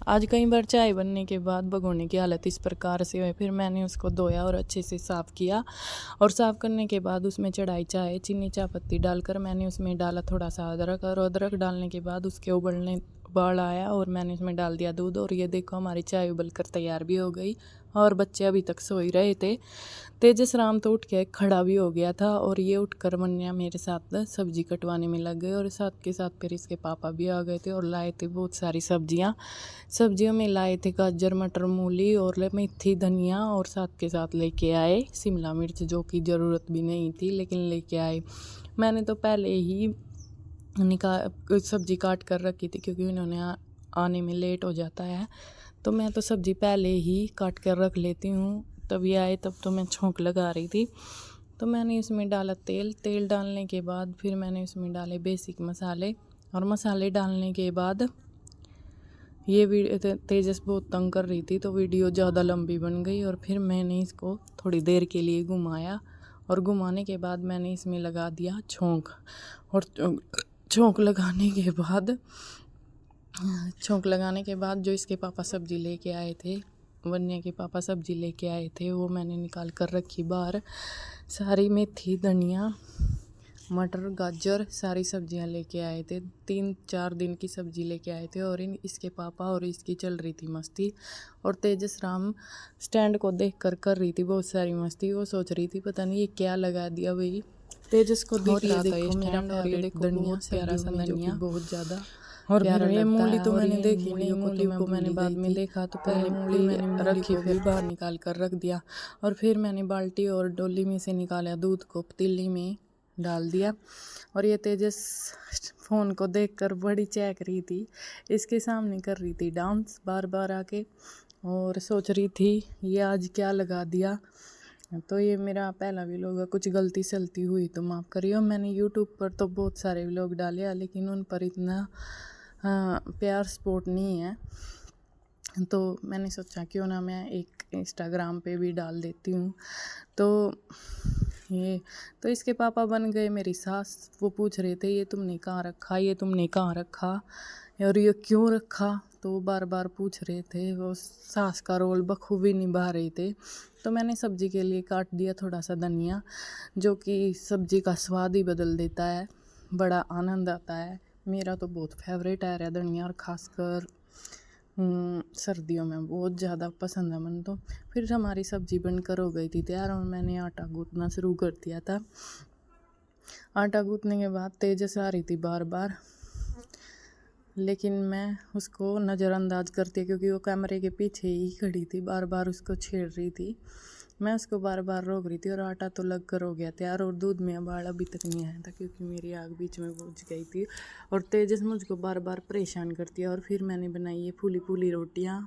आज कई बार चाय बनने के बाद भगोने की हालत इस प्रकार से हुई। फिर मैंने उसको धोया और अच्छे से साफ़ किया और साफ़ करने के बाद उसमें चढ़ाई चाय, चीनी चायपत्ती डालकर मैंने उसमें डाला थोड़ा सा अदरक, और अदरक डालने के बाद उसके उबाल आया और मैंने उसमें डाल दिया दूध। और ये देखो हमारी चाय उबल कर तैयार भी हो गई और बच्चे अभी तक सो ही रहे थे। तेजस राम तो उठ के खड़ा भी हो गया था और ये उठकर वन्या मेरे साथ सब्जी कटवाने में लग गए और साथ के साथ फिर इसके पापा भी आ गए थे और लाए थे बहुत सारी सब्जियों में लाए थे गाजर, मटर, मूली और मेथी, धनिया, और साथ के साथ लेके आए शिमला मिर्च, जो कि ज़रूरत भी नहीं थी लेकिन लेके आए। मैंने तो पहले ही सब्जी काट कर रखी थी क्योंकि उन्होंने आने में लेट हो जाता है, तो मैं तो सब्जी पहले ही काट कर रख लेती हूँ। तभी आए तब तो मैं छोंक लगा रही थी। तो मैंने इसमें डाला तेल डालने के बाद फिर मैंने इसमें डाले बेसिक मसाले, और मसाले डालने के बाद ये तेजस बहुत तंग कर रही थी तो वीडियो ज़्यादा लंबी बन गई। और फिर मैंने इसको थोड़ी देर के लिए घुमाया और घुमाने के बाद मैंने इसमें लगा दिया छोंक। और छोंक लगाने के बाद जो इसके पापा सब्ज़ी लेके आए थे, वन्या के पापा सब्ज़ी लेके आए थे, वो मैंने निकाल कर रखी बाहर। सारी मेथी, धनिया, मटर, गाजर, सारी सब्जियां लेके आए थे। 3-4 दिन की सब्ज़ी लेके आए थे और इसके पापा और इसकी चल रही थी मस्ती। और तेजस राम स्टैंड को देख कर रही थी बहुत सारी मस्ती। वो सोच रही थी पता नहीं ये क्या लगा दिया भाई। तेजस को दिख रहा था ये स्टैंड, और ये देखो धनिया, प्यारा सा धनिया, बहुत ज़्यादा। और फिर ये मूली तो मैंने देखी नहीं, मूली को मैंने बाद में देखा, तो पहले मूली मैंने रखी, फिर बाहर निकाल कर रख दिया। और फिर मैंने बाल्टी और डोली में से निकाला दूध को पतीली में डाल दिया। और ये तेजस फ़ोन को देखकर बड़ी चहक रही थी, इसके सामने कर रही थी डांस बार बार आके, और सोच रही थी ये आज क्या लगा दिया। तो ये मेरा पहला व्लॉग है, कुछ गलती सलती हुई तो माफ़ करिए। मैंने यूट्यूब पर तो बहुत सारे व्लॉग डाले हैं लेकिन उन पर इतना प्यार सपोर्ट नहीं है, तो मैंने सोचा क्यों ना मैं एक इंस्टाग्राम पे भी डाल देती हूँ। तो इसके पापा बन गए मेरी सास। वो पूछ रहे थे ये तुमने कहाँ रखा, और ये क्यों रखा, तो वो बार बार पूछ रहे थे। वो सास का रोल बखूबी निभा रहे थे। तो मैंने सब्जी के लिए काट दिया थोड़ा सा धनिया, जो कि सब्जी का स्वाद ही बदल देता है, बड़ा आनंद आता है। मेरा तो बहुत फेवरेट है धनिया, और ख़ासकर सर्दियों में बहुत ज़्यादा पसंद है मन। तो फिर हमारी सब्ज़ी बनकर हो गई थी तैयार और मैंने आटा गूँथना शुरू कर दिया था। आटा गूँथने के बाद तेजस आ रही थी बार बार, लेकिन मैं उसको नज़रअंदाज करती क्योंकि वो कैमरे के पीछे ही खड़ी थी, बार बार उसको छेड़ रही थी। मैं उसको बार बार रोक रही थी और आटा तो लग कर हो गया तैयार, और दूध में उबाल अभी तक नहीं आया था क्योंकि मेरी आग बीच में बुझ गई थी। और तेजस मुझको बार बार परेशान करती है। और फिर मैंने बनाई ये फूली फूली रोटियाँ।